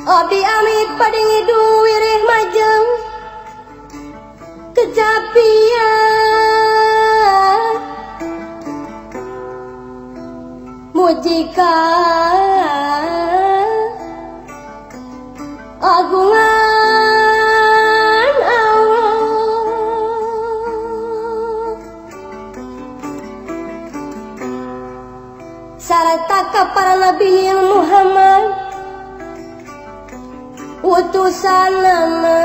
Abdi amit padingi duwirih majeng kecapian mujika agungan Allah sarta ka para nabi Muhammad utusan nama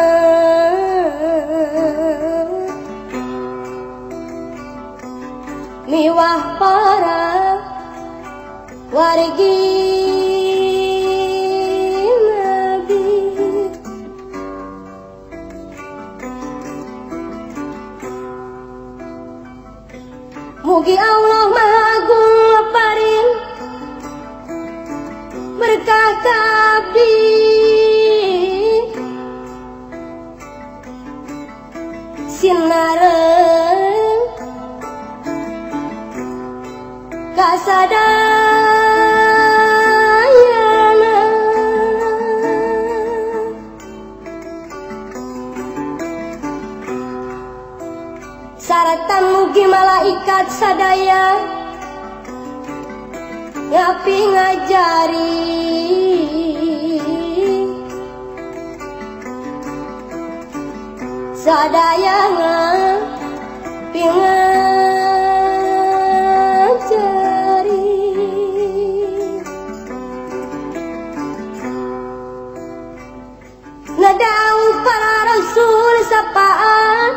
miwah para wargi nabi mugi Allah Maha Agung paring berkah ka abdi sinareng kasadayana saratan mugi malaikat sadaya ngapi ngajari sadaya ngapi ngajari ngadau para rasul sapaan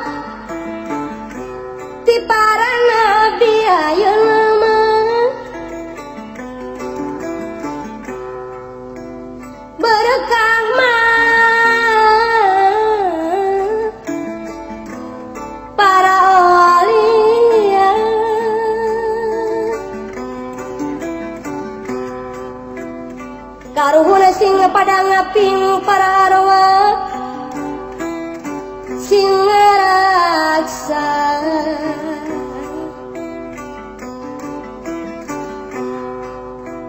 ti para nabi ayeuna berkah para aulia karuhuna sing pada ngaping para arwah sing ngaraksa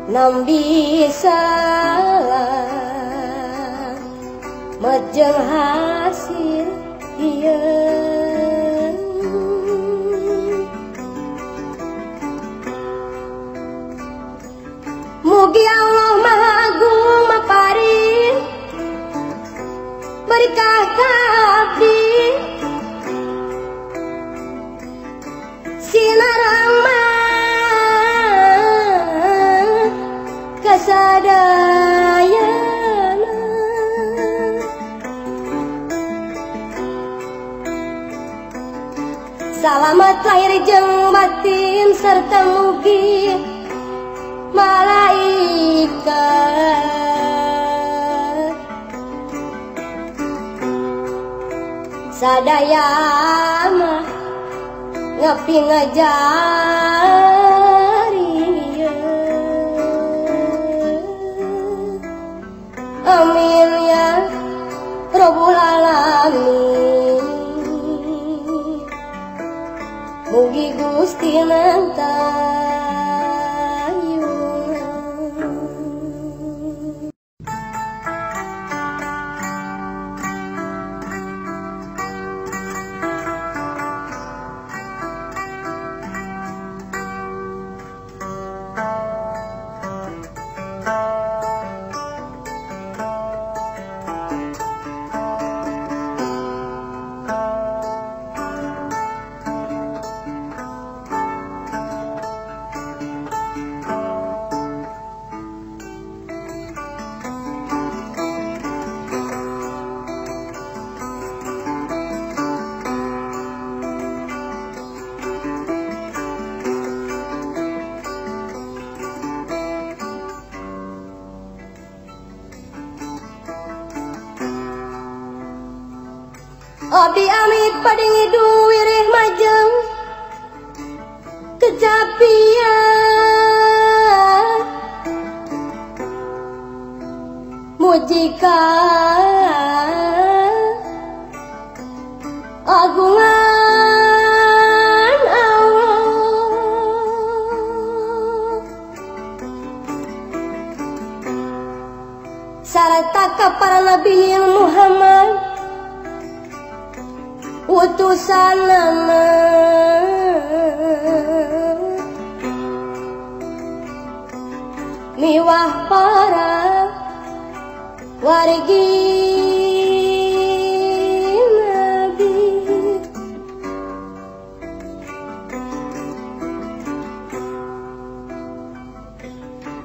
nam bisa majeng hasil ieu mugi Allah Maha Agung maparing berkah ka abdi sinarang kasadayana salamat lahir jeung batin serta mugi malaikat sadaya mah ngapi ngajari amin ya Rabbul Alamin mugi Gusti nantayun. Abdi amit padingi duwirih majeng kecapian mujika agungan Allah sarta ka para nabi Muhammad utusanana miwah para wargi nabi.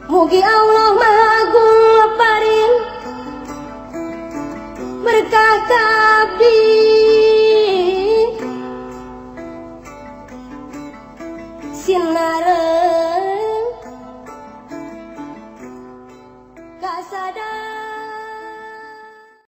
Mugi Allah Maha Agung paring berkah ka abdi sinar